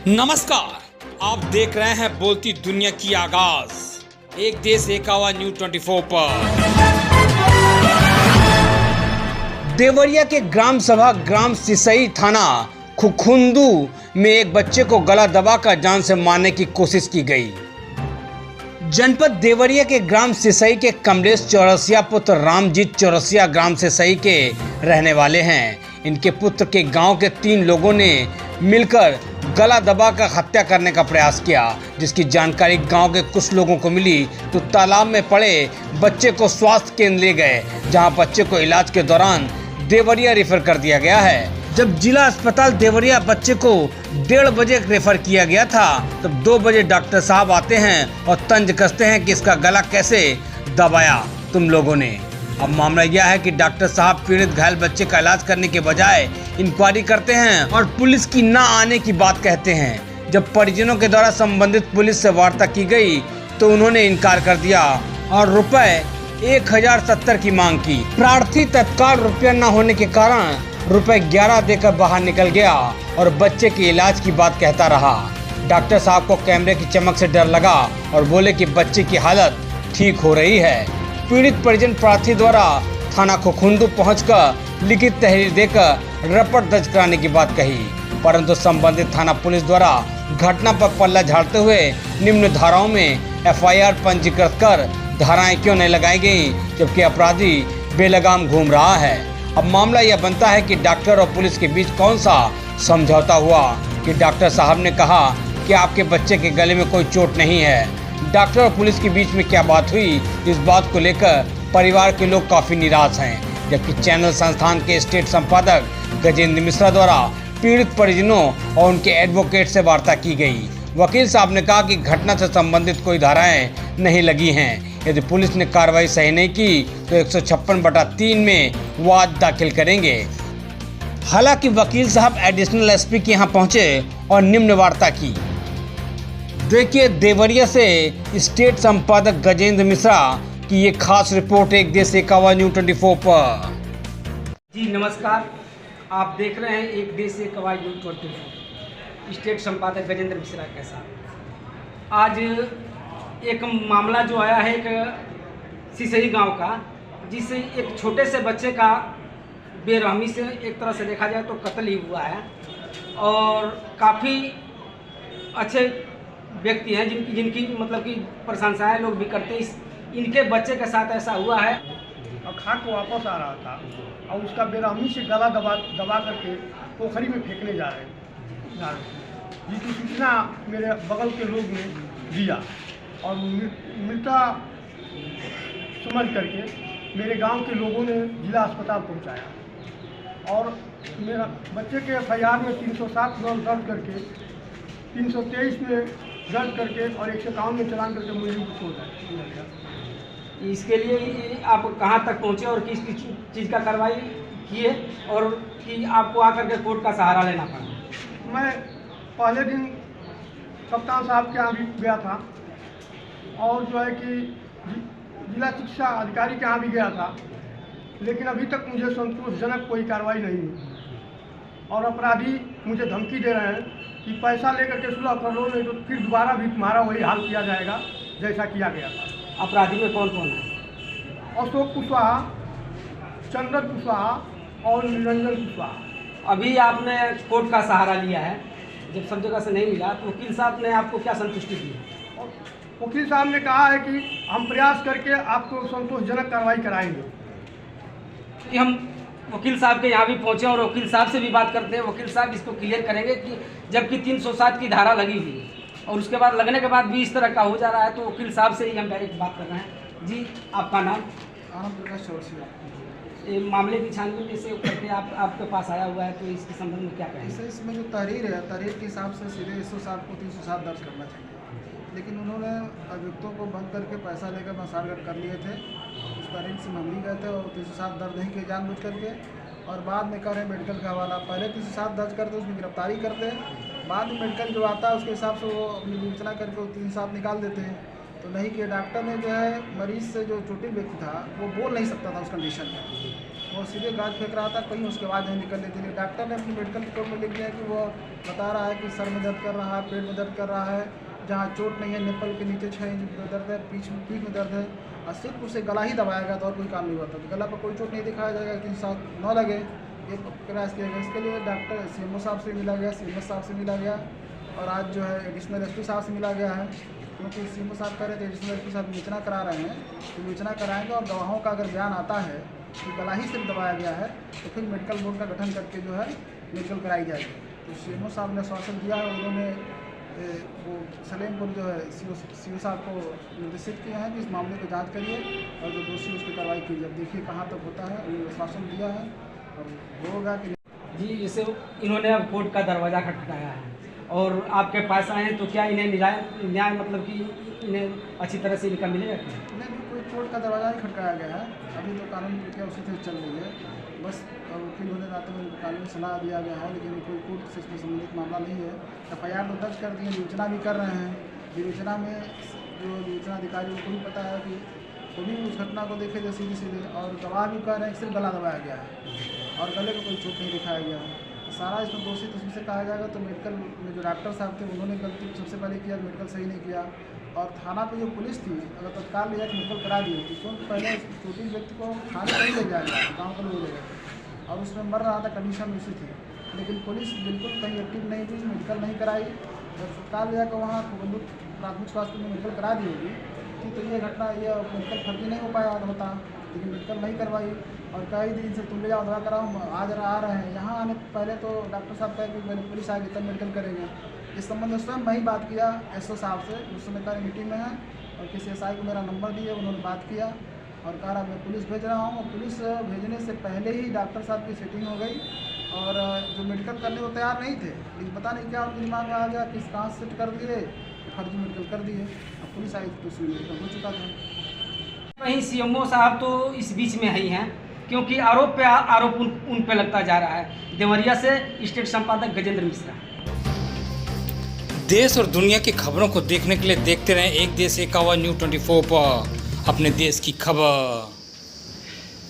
नमस्कार, आप देख रहे हैं बोलती दुनिया की आगाज एक देश एक आवाज न्यूज 24 पर। देवरिया के ग्राम सभा ग्राम सिसई थाना खुखुंदू में एक बच्चे को गला दबाकर जान से मारने की कोशिश की गई। जनपद देवरिया के ग्राम सिसई के कमलेश चौरसिया पुत्र रामजीत चौरसिया ग्राम सिसई के रहने वाले हैं। इनके पुत्र के गांव के 3 लोगों ने मिलकर गला दबाकर हत्या करने का प्रयास किया, जिसकी जानकारी गांव के कुछ लोगों को मिली तो तालाब में पड़े बच्चे को स्वास्थ्य केंद्र ले गए, जहां बच्चे को इलाज के दौरान देवरिया रेफर कर दिया गया है। जब जिला अस्पताल देवरिया बच्चे को 1:30 बजे रेफर किया गया था, तब 2 बजे डॉक्टर साहब आते हैं और तंज कसते हैं कि इसका गला कैसे दबाया तुम लोगों ने। अब मामला यह है कि डॉक्टर साहब पीड़ित घायल बच्चे का इलाज करने के बजाय इंक्वायरी करते हैं और पुलिस की ना आने की बात कहते हैं। जब परिजनों के द्वारा संबंधित पुलिस से वार्ता की गई तो उन्होंने इनकार कर दिया और रुपए 1070 की मांग की। प्रार्थी तत्काल रुपया न होने के कारण रुपए 11 देकर बाहर निकल गया और बच्चे के इलाज की बात कहता रहा। डॉक्टर साहब को कैमरे की चमक से डर लगा और बोले कि बच्चे की हालत ठीक हो रही है। पीड़ित परिजन प्रार्थी द्वारा थाना खुखुंदू पहुंचकर लिखित तहरीर देकर रपट दर्ज कराने की बात कही, परंतु संबंधित थाना पुलिस द्वारा घटना पर पल्ला झाड़ते हुए निम्न धाराओं में FIR पंजीकृत कर धाराएं क्यों नहीं लगाई गई, जबकि अपराधी बेलगाम घूम रहा है। अब मामला यह बनता है कि डॉक्टर और पुलिस के बीच कौन सा समझौता हुआ कि डॉक्टर साहब ने कहा कि आपके बच्चे के गले में कोई चोट नहीं है। डॉक्टर और पुलिस के बीच में क्या बात हुई, इस बात को लेकर परिवार के लोग काफी निराश हैं, जबकि चैनल संस्थान के स्टेट संपादक गजेंद्र मिश्रा द्वारा पीड़ित परिजनों और उनके एडवोकेट से वार्ता की गई। वकील साहब ने कहा कि घटना से संबंधित कोई धाराएं नहीं लगी हैं। यदि पुलिस ने कार्रवाई सही नहीं की तो 156/3 में वाद दाखिल करेंगे। हालांकि वकील साहब एडिशनल SP के यहाँ पहुंचे और निम्न वार्ता की। देखिए देवरिया से स्टेट संपादक गजेंद्र मिश्रा की ये खास रिपोर्ट एक देश एक आवाज न्यूज 24 पर। जी नमस्कार, आप देख रहे हैं एक देश एक आवाज न्यूज 24। स्टेट संपादक गजेंद्र मिश्रा के साथ आज एक मामला जो आया है एक सिसई गांव का, जिससे एक छोटे से बच्चे का बेरहमी से एक तरह से देखा जाए तो कत्ल ही हुआ है और काफ़ी अच्छे व्यक्ति हैं जिनकी मतलब कि प्रशंसाएं लोग भी करते हैं। इनके बच्चे के साथ ऐसा हुआ है और खा के वापस आ रहा था और उसका बेरहमी से गला दबा करके पोखरी में फेंकने जा रहे थे, जिसकी सूचना मेरे बगल के लोग ने दिया और मृता समझ करके मेरे गांव के लोगों ने जिला अस्पताल पहुंचाया और मेरा बच्चे के FIR में 307 दर्ज करके 323 में दर्ज करके और 151 में चालान करके मुझे छोड़ दिया। इसके लिए आप कहां तक पहुंचे और किस किस चीज़ का कार्रवाई किए और कि आपको आकर के कोर्ट का सहारा लेना पड़ा? मैं पहले दिन कप्तान साहब के यहाँ भी गया था और जो है कि जिला शिक्षा अधिकारी के यहाँ भी गया था, लेकिन अभी तक मुझे संतोषजनक कोई कार्रवाई नहीं हुई और अपराधी मुझे धमकी दे रहे हैं कि पैसा लेकर के सुलह कर लो, नहीं तो फिर दोबारा भी तुम्हारा वही हाल किया जाएगा जैसा किया गया था। अपराधी में कौन कौन है? अशोक कुशवाहा, चंदन कुशवाहा और निरंजन कुशवाहा। अभी आपने कोर्ट का सहारा लिया है, जब सब जगह से नहीं मिला तो वकील साहब ने आपको क्या संतुष्टि दी? वकील साहब ने कहा है कि हम प्रयास करके आपको संतोषजनक कार्रवाई कराएंगे। कि हम वकील साहब के यहाँ भी पहुँचे और वकील साहब से भी बात करते हैं। वकील साहब इसको क्लियर करेंगे कि जबकि 307 की धारा लगी हुई है और उसके बाद लगने के बाद भी इस तरह का हो जा रहा है, तो वकील साहब से ही हम डायरेक्ट बात कर रहे हैं। जी आपका नाम? प्रकाश चौरसिया। ये मामले की छानबीन जैसे करके आपके पास आया हुआ है, तो इसके संबंध में क्या कहेंगे? इसमें जो तहरीर है, तहरीर के हिसाब से सीधे 107 को 307 दर्ज करना चाहिए, लेकिन उन्होंने अभियुक्तों को बंद करके पैसा लेकर मसालगढ़ कर लिए थे। उस तहरीर से हम भी गए थे और 307 दर्ज नहीं किए जानबूझ करके और बाद में कह रहे मेडिकल का हवाला। पहले 307 दर्ज करते उसमें गिरफ्तारी करते बाद में मेडिकल जो आता है उसके हिसाब से वो अपनी विवेचना करके वो 3 साल निकाल देते हैं। तो नहीं कि डॉक्टर ने जो है मरीज़ से जो चोटिल व्यक्ति था वो बोल नहीं सकता था उस कंडीशन में, वो सीधे गाज फेंक रहा था, कहीं उसके बाद नहीं निकल लेती। डॉक्टर ने अपनी मेडिकल रिपोर्ट में लिख दिया कि वो बता रहा है कि सर में दर्द कर रहा है, पेट में दर्द कर रहा है, जहाँ चोट नहीं है निप्पल के नीचे 6 इंच में दर्द है, पीठ में दर्द है, और सिर्फ उसे गला ही दबाया गया था और कोई काम नहीं हुआ था। तो गला पर कोई चोट नहीं दिखाया जाएगा कि साथ न लगे, ये प्रयास किया गया। इसके लिए डॉक्टर CMO साहब से मिला गया, CMS साहब से मिला गया, और आज जो है एडिशनल SP साहब से मिला गया है, क्योंकि CMO साहब कह रहे थे एडिशनल SP साहब विवेचना करा रहे हैं, तो विवेचना कराएंगे और गवाहों का अगर बयान आता है कि गला ही सिर्फ दबाया गया है तो फिर मेडिकल बोर्ड का गठन करके जो है मेडिकल कराई जाएगी। तो CMO साहब ने आश्वासन दिया है, उन्होंने वो सलेमपुर जो है CO साहब को निर्देशित किया है कि इस मामले को जांच करिए और जो दोषी उसकी कार्रवाई कीजिए। अब देखिए कहाँ तक होता है, उन्होंने आश्वासन दिया है और होगा कि जी। जैसे इन्होंने अब कोर्ट का दरवाज़ा खटखटाया है और आपके पास आए हैं, तो क्या इन्हें न्याय मतलब कि इन्हें अच्छी तरह से इनका मिलेगा क्या? नहीं, कोई कोर्ट का दरवाज़ा ही खटकाया गया है, अभी तो कानून प्रक्रिया उसी से चल रही है। बस वकील होने नाते में उनको कानूनी सलाह दिया गया है, लेकिन कोई कोर्ट से इसमें संबंधित मामला नहीं है। FIR तो दर्ज कर दिए, विवेचना भी कर रहे हैं। विवेचना में जो विवेचना अधिकारी को भी पता है कि वो भी उस घटना को देखे थे सीधे, और गवाह भी कह रहे हैं कि सिर्फ गला दबाया गया है और गले को कोई चोट नहीं दिखाया गया है। सारा इसमें दोषी तो उससे कहा जाएगा। तो मेडिकल में जो डॉक्टर साहब थे उन्होंने गलती सबसे पहले किया, मेडिकल सही नहीं किया, और थाना पे जो पुलिस थी अगर तत्काल ले जाकर मेडिकल करा दी तो तुरंत पहले चोटिल व्यक्ति को थाने नहीं ले जाएगा, गाँव के लोग ले गए और उसमें मर रहा था, कंडीशन उसी थी। लेकिन पुलिस बिल्कुल कहीं एक्टिव नहीं थी, मेडिकल नहीं कराई, और तत्काल ले जाकर वहाँ प्राथमिक स्वास्थ्य में मेडिकल करा दी होगी तो ये घटना ये मेडिकल फर्जी नहीं हो पाया होता, लेकिन मेडिकल नहीं करवाई और कई दिन से तुम ले जाओ दवा कराओ, आज आ रहे हैं। यहाँ आने पहले तो डॉक्टर साहब कहे कि पहले पुलिस आएगी तब मेडिकल करेंगे। इस संबंध में स्वयं मैं ही बात किया SO साहब से, उस समय का मीटिंग में है, और किसी SI को मेरा नंबर दिया, उन्होंने बात किया और कहा मैं पुलिस भेज रहा हूँ। और पुलिस भेजने से पहले ही डॉक्टर साहब की सेटिंग हो गई और जो मेडिकल करने को तैयार नहीं थे, लेकिन पता नहीं क्या उनके दिमाग में आ गया, किस कहाँ सेट कर दिए, फर्जी मेडिकल कर दिए। अब पुलिस आई तो उसमें मेडिकल हो चुका था। वहीं CMO साहब तो इस बीच में ही हैं, क्योंकि आरोप उन पे लगता जा रहा है। देवरिया से स्टेट संपादक गजेंद्र मिश्रा। देश और दुनिया की खबरों को देखने के लिए देखते रहें एक देश एक आवाज़ News 24 पर, अपने देश की खबर।